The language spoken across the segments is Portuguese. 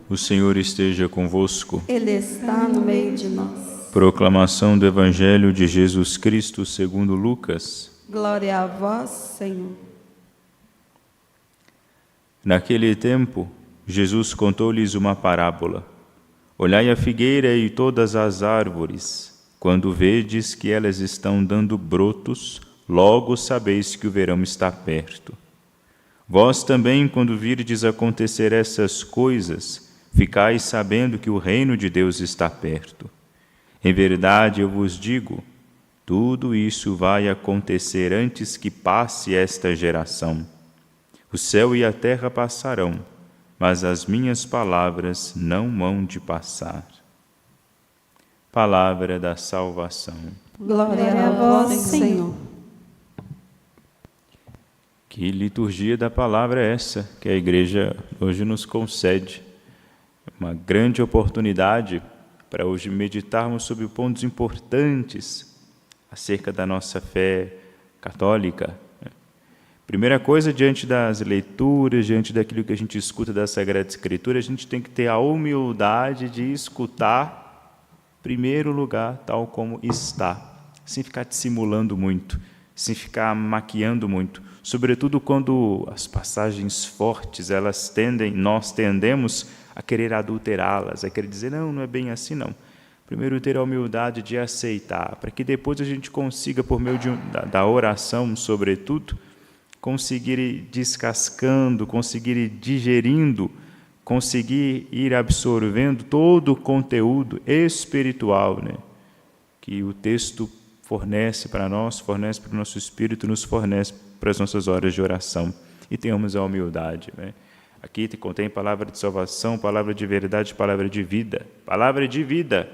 O Senhor esteja convosco. Ele está no meio de nós. Proclamação do Evangelho de Jesus Cristo segundo Lucas. Glória a vós, Senhor. Naquele tempo, Jesus contou-lhes uma parábola. Olhai a figueira e todas as árvores. Quando vedes que elas estão dando brotos, logo sabeis que o verão está perto. Vós também, quando virdes acontecer essas coisas, ficais sabendo que o reino de Deus está perto. Em verdade, eu vos digo, tudo isso vai acontecer antes que passe esta geração. O céu e a terra passarão, mas as minhas palavras não hão de passar. Palavra da salvação. Glória a vós, Senhor. Que liturgia da palavra é essa que a Igreja hoje nos concede? Uma grande oportunidade para hoje meditarmos sobre pontos importantes acerca da nossa fé católica. Primeira coisa, diante das leituras, diante daquilo que a gente escuta da Sagrada Escritura, a gente tem que ter a humildade de escutar, em primeiro lugar, tal como está, sem ficar dissimulando muito, sem ficar maquiando muito, sobretudo quando as passagens fortes, nós tendemos a querer adulterá-las, a querer dizer, não é bem assim, não. Primeiro, ter a humildade de aceitar, para que depois a gente consiga, por meio da oração, sobretudo, conseguir ir descascando, conseguir ir digerindo, conseguir ir absorvendo todo o conteúdo espiritual, né, que o texto fornece para nós, fornece para o nosso espírito, nos fornece para as nossas horas de oração. E tenhamos a humildade, né? Aqui contém palavra de salvação, palavra de verdade, palavra de vida. Palavra de vida.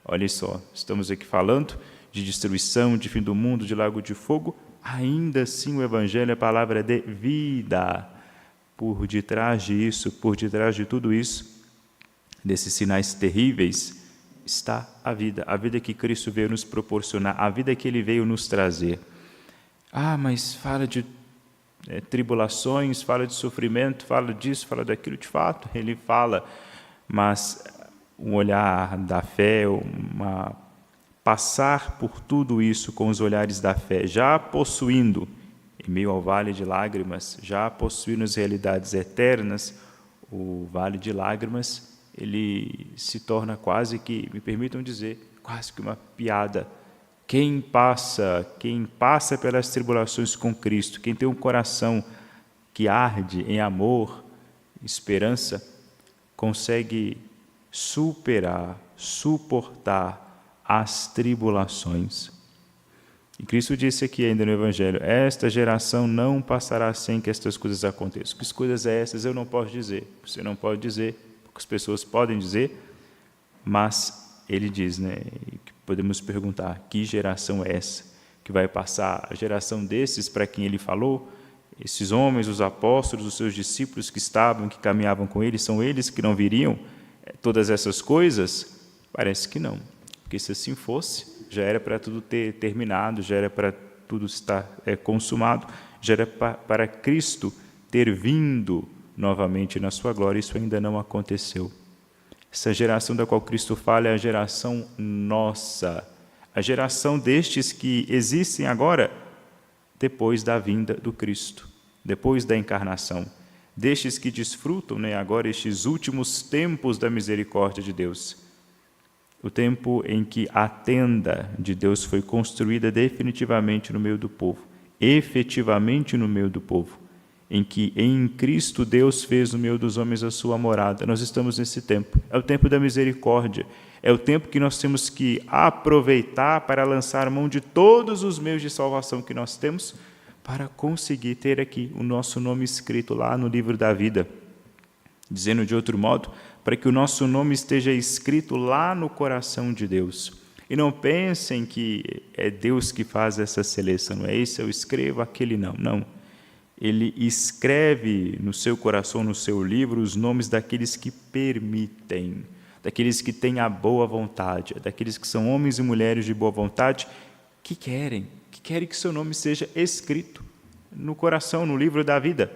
Olha só, estamos aqui falando de destruição, de fim do mundo, de lago de fogo. Ainda assim o Evangelho é palavra de vida. Por detrás disso, por detrás de tudo isso, desses sinais terríveis, está a vida que Cristo veio nos proporcionar, a vida que Ele veio nos trazer. Mas fala de tribulações, fala de sofrimento, fala disso, fala daquilo, de fato, Ele fala, mas um olhar da fé, passar por tudo isso com os olhares da fé, já possuindo, em meio ao vale de lágrimas, já possuindo as realidades eternas, o vale de lágrimas, ele se torna quase que, me permitam dizer, quase que uma piada. Quem passa pelas tribulações com Cristo, quem tem um coração que arde em amor, esperança, consegue suportar as tribulações. E Cristo disse aqui ainda no Evangelho, esta geração não passará sem que estas coisas aconteçam. Que coisas é essas? Eu não posso dizer. Você não pode dizer, poucas pessoas podem dizer, mas ele diz, né? Podemos perguntar, que geração é essa que vai passar? A geração desses para quem ele falou, esses homens, os apóstolos, os seus discípulos que caminhavam com ele, são eles que não viriam todas essas coisas? Parece que não, porque se assim fosse, já era para tudo ter terminado, já era para tudo estar consumado, já era para Cristo ter vindo novamente na sua glória, isso ainda não aconteceu. Essa geração da qual Cristo fala é a geração nossa, a geração destes que existem agora, depois da vinda do Cristo, depois da encarnação, destes que desfrutam, né, agora estes últimos tempos da misericórdia de Deus, o tempo em que a tenda de Deus foi construída definitivamente no meio do povo, efetivamente no meio do povo, em que em Cristo Deus fez no meio dos homens a sua morada. Nós estamos nesse tempo. É o tempo da misericórdia. É o tempo que nós temos que aproveitar para lançar mão de todos os meios de salvação que nós temos para conseguir ter aqui o nosso nome escrito lá no livro da vida. Dizendo de outro modo, para que o nosso nome esteja escrito lá no coração de Deus. E não pensem que é Deus que faz essa seleção. Não é esse eu escrevo, aquele não. Não. Ele escreve no seu coração, no seu livro, os nomes daqueles que permitem, daqueles que têm a boa vontade, daqueles que são homens e mulheres de boa vontade, que querem que seu nome seja escrito no coração, no livro da vida.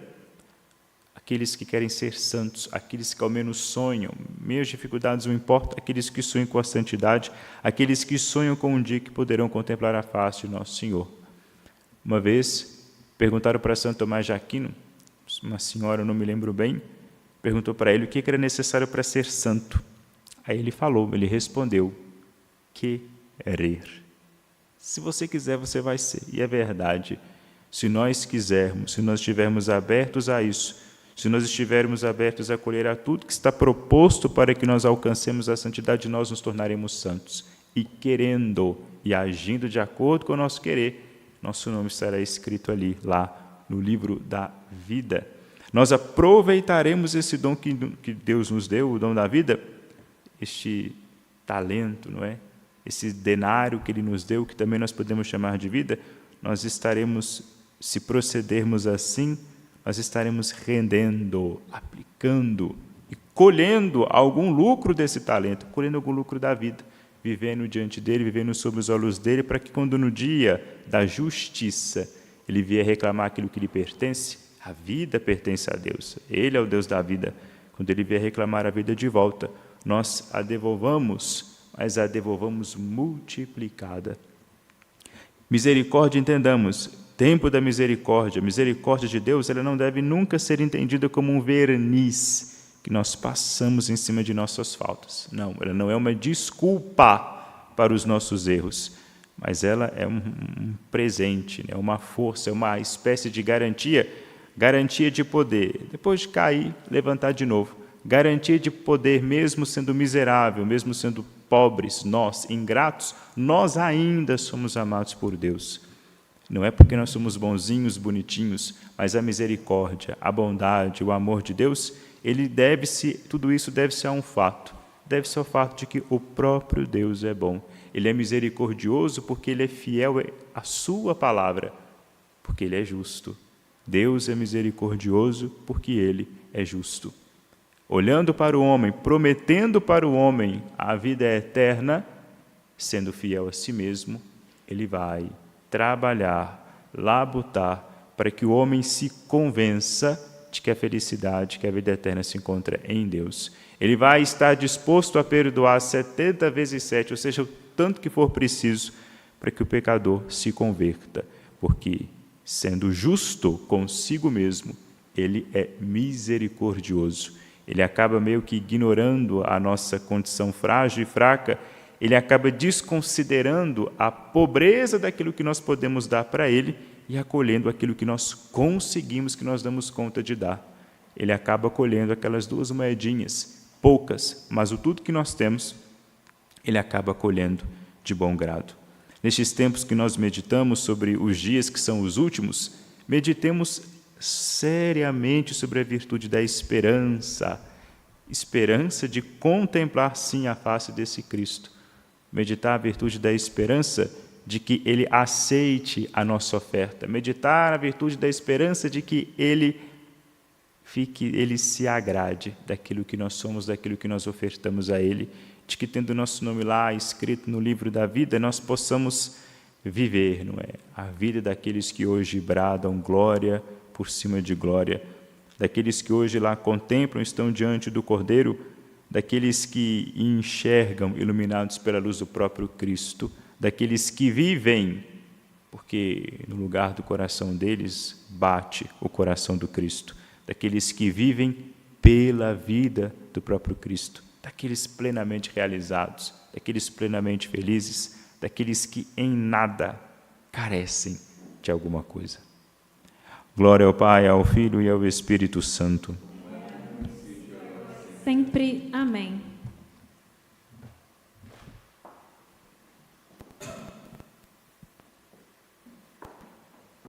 aqueles que querem ser santos, aqueles que ao menos sonham, meias dificuldades não importam, aqueles que sonham com a santidade, aqueles que sonham com um dia que poderão contemplar a face de Nosso Senhor. Uma vez, perguntaram para Santo Tomás de Aquino, uma senhora, eu não me lembro bem, perguntou para ele o que era necessário para ser santo. Aí ele respondeu, querer. Se você quiser, você vai ser. E é verdade. Se nós quisermos, se nós estivermos abertos a isso, se nós estivermos abertos a acolher a tudo que está proposto para que nós alcancemos a santidade, nós nos tornaremos santos. E querendo e agindo de acordo com o nosso querer, nosso nome estará escrito ali, lá no livro da vida. Nós aproveitaremos esse dom que Deus nos deu, o dom da vida, este talento, não é? Esse denário que Ele nos deu, que também nós podemos chamar de vida, nós estaremos, se procedermos assim, nós estaremos rendendo, aplicando e colhendo algum lucro desse talento, colhendo algum lucro da vida, vivendo diante dEle, vivendo sob os olhos dEle, para que quando no dia da justiça Ele vier reclamar aquilo que lhe pertence, a vida pertence a Deus, Ele é o Deus da vida. Quando Ele vier reclamar a vida de volta, nós a devolvamos, mas a devolvamos multiplicada. Misericórdia, entendamos, tempo da misericórdia. A misericórdia de Deus, ela não deve nunca ser entendida como um verniz que nós passamos em cima de nossas faltas. Não, ela não é uma desculpa para os nossos erros, mas ela é um presente, é uma força, é uma espécie de garantia de poder. Depois de cair, levantar de novo. Garantia de poder, mesmo sendo miserável, mesmo sendo pobres, nós, ingratos, nós ainda somos amados por Deus. Não é porque nós somos bonzinhos, bonitinhos, mas a misericórdia, a bondade, o amor de Deus, tudo isso deve-se a um fato. Deve-se ao fato de que o próprio Deus é bom. Ele é misericordioso porque Ele é fiel à sua palavra, porque Ele é justo. Deus é misericordioso porque Ele é justo. Olhando para o homem, prometendo para o homem a vida eterna, sendo fiel a si mesmo, Ele vai trabalhar, labutar, para que o homem se convença de que a felicidade, que a vida eterna se encontra em Deus. Ele vai estar disposto a perdoar 70 vezes 7, ou seja, o tanto que for preciso, para que o pecador se converta, porque, sendo justo consigo mesmo, Ele é misericordioso. Ele acaba meio que ignorando a nossa condição frágil e fraca, ele acaba desconsiderando a pobreza daquilo que nós podemos dar para Ele e acolhendo aquilo que nós conseguimos, que nós damos conta de dar. Ele acaba acolhendo aquelas 2 moedinhas, poucas, mas o tudo que nós temos, Ele acaba acolhendo de bom grado. Nestes tempos que nós meditamos sobre os dias que são os últimos, meditemos seriamente sobre a virtude da esperança de contemplar sim a face desse Cristo, meditar a virtude da esperança de que Ele aceite a nossa oferta, meditar a virtude da esperança de que Ele se agrade daquilo que nós somos, daquilo que nós ofertamos a Ele, de que tendo o nosso nome lá escrito no livro da vida, nós possamos viver, não é? A vida daqueles que hoje bradam glória por cima de glória, daqueles que hoje lá contemplam, estão diante do Cordeiro, daqueles que enxergam iluminados pela luz do próprio Cristo, daqueles que vivem, porque no lugar do coração deles bate o coração do Cristo, daqueles que vivem pela vida do próprio Cristo, daqueles plenamente realizados, daqueles plenamente felizes, daqueles que em nada carecem de alguma coisa. Glória ao Pai, ao Filho e ao Espírito Santo. Sempre. Amém.